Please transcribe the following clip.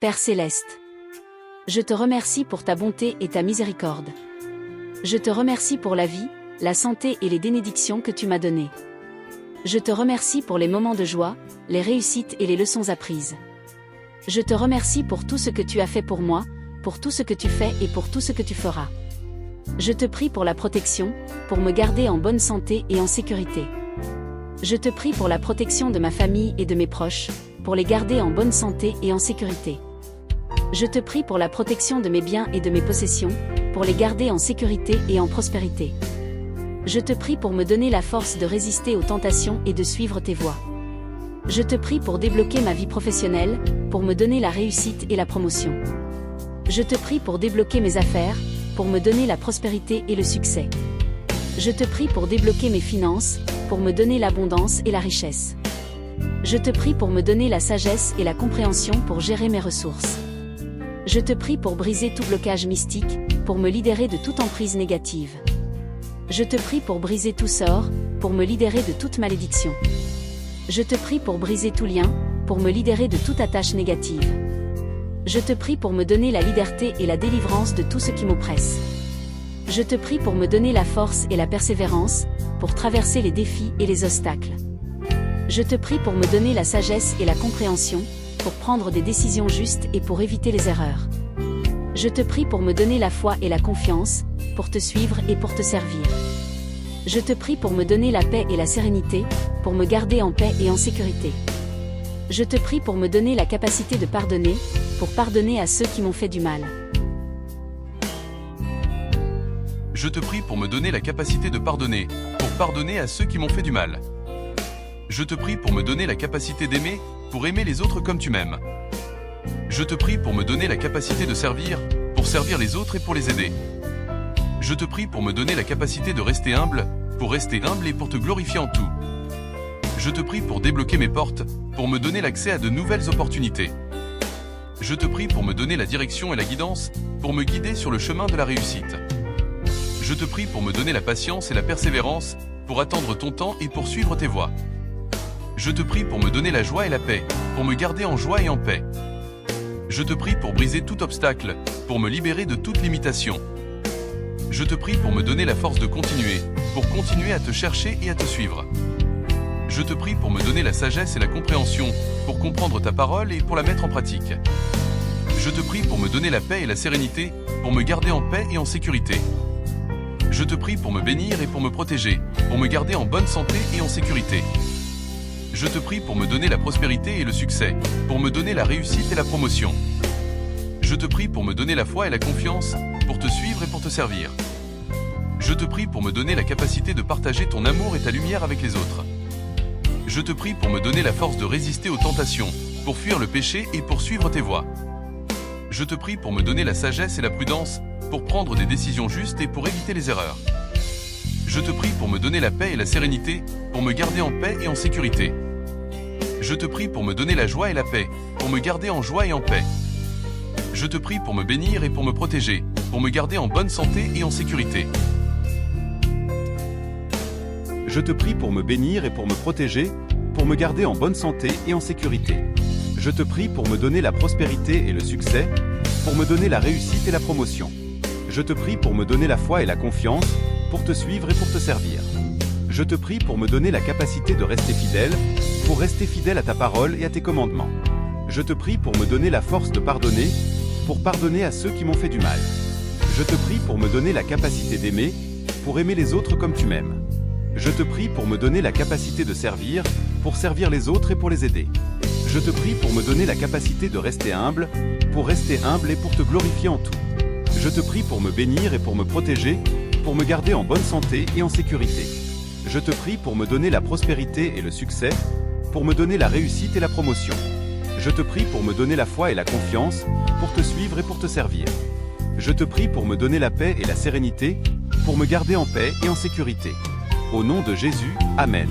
Père céleste, je te remercie pour ta bonté et ta miséricorde. Je te remercie pour la vie, la santé et les bénédictions que tu m'as données. Je te remercie pour les moments de joie, les réussites et les leçons apprises. Je te remercie pour tout ce que tu as fait pour moi, pour tout ce que tu fais et pour tout ce que tu feras. Je te prie pour la protection, pour me garder en bonne santé et en sécurité. Je te prie pour la protection de ma famille et de mes proches, pour les garder en bonne santé et en sécurité. Je te prie pour la protection de mes biens et de mes possessions, pour les garder en sécurité et en prospérité. Je te prie pour me donner la force de résister aux tentations et de suivre tes voies. Je te prie pour débloquer ma vie professionnelle, pour me donner la réussite et la promotion. Je te prie pour débloquer mes affaires, pour me donner la prospérité et le succès. Je te prie pour débloquer mes finances, pour me donner l'abondance et la richesse. Je te prie pour me donner la sagesse et la compréhension pour gérer mes ressources. Je te prie pour briser tout blocage mystique, pour me libérer de toute emprise négative. Je te prie pour briser tout sort, pour me libérer de toute malédiction. Je te prie pour briser tout lien, pour me libérer de toute attache négative. Je te prie pour me donner la liberté et la délivrance de tout ce qui m'oppresse. Je te prie pour me donner la force et la persévérance, pour traverser les défis et les obstacles. Je te prie pour me donner la sagesse et la compréhension, pour prendre des décisions justes et pour éviter les erreurs. Je te prie pour me donner la foi et la confiance, pour te suivre et pour te servir. Je te prie pour me donner la paix et la sérénité, pour me garder en paix et en sécurité. Je te prie pour me donner la capacité de pardonner, pour pardonner à ceux qui m'ont fait du mal. Je te prie pour me donner la capacité de pardonner, pour pardonner à ceux qui m'ont fait du mal. Je te prie pour me donner la capacité d'aimer, pour aimer les autres comme tu m'aimes. Je te prie pour me donner la capacité de servir, pour servir les autres et pour les aider. Je te prie pour me donner la capacité de rester humble, pour rester humble et pour te glorifier en tout. Je te prie pour débloquer mes portes, pour me donner l'accès à de nouvelles opportunités. Je te prie pour me donner la direction et la guidance, pour me guider sur le chemin de la réussite. Je te prie pour me donner la patience et la persévérance, pour attendre ton temps et pour suivre tes voies. Je te prie pour me donner la joie et la paix, pour me garder en joie et en paix. Je te prie pour briser tout obstacle, pour me libérer de toute limitation. Je te prie pour me donner la force de continuer, pour continuer à te chercher et à te suivre. Je te prie pour me donner la sagesse et la compréhension, pour comprendre ta parole et pour la mettre en pratique. Je te prie pour me donner la paix et la sérénité, pour me garder en paix et en sécurité. Je te prie pour me bénir et pour me protéger, pour me garder en bonne santé et en sécurité. Je te prie pour me donner la prospérité et le succès, pour me donner la réussite et la promotion. Je te prie pour me donner la foi et la confiance, pour te suivre et pour te servir. Je te prie pour me donner la capacité de partager ton amour et ta lumière avec les autres. Je te prie pour me donner la force de résister aux tentations, pour fuir le péché et pour suivre tes voies. Je te prie pour me donner la sagesse et la prudence, pour prendre des décisions justes et pour éviter les erreurs. Je te prie pour me donner la paix et la sérénité, pour me garder en paix et en sécurité. Je te prie pour me donner la joie et la paix, pour me garder en joie et en paix. Je te prie pour me bénir et pour me protéger, pour me garder en bonne santé et en sécurité. Je te prie pour me bénir et pour me protéger, pour me garder en bonne santé et en sécurité. Je te prie pour me donner la prospérité et le succès, pour me donner la réussite et la promotion. Je te prie pour me donner la foi et la confiance, pour te suivre et pour te servir. Je te prie pour me donner la capacité de rester fidèle, pour rester fidèle à ta parole et à tes commandements. Je te prie pour me donner la force de pardonner, pour pardonner à ceux qui m'ont fait du mal. Je te prie pour me donner la capacité d'aimer, pour aimer les autres comme tu m'aimes. Je te prie pour me donner la capacité de servir, pour servir les autres et pour les aider. Je te prie pour me donner la capacité de rester humble, pour rester humble et pour te glorifier en tout. Je te prie pour me bénir et pour me protéger, pour me garder en bonne santé et en sécurité. Je te prie pour me donner la prospérité et le succès, pour me donner la réussite et la promotion. Je te prie pour me donner la foi et la confiance, pour te suivre et pour te servir. Je te prie pour me donner la paix et la sérénité, pour me garder en paix et en sécurité. Au nom de Jésus, Amen.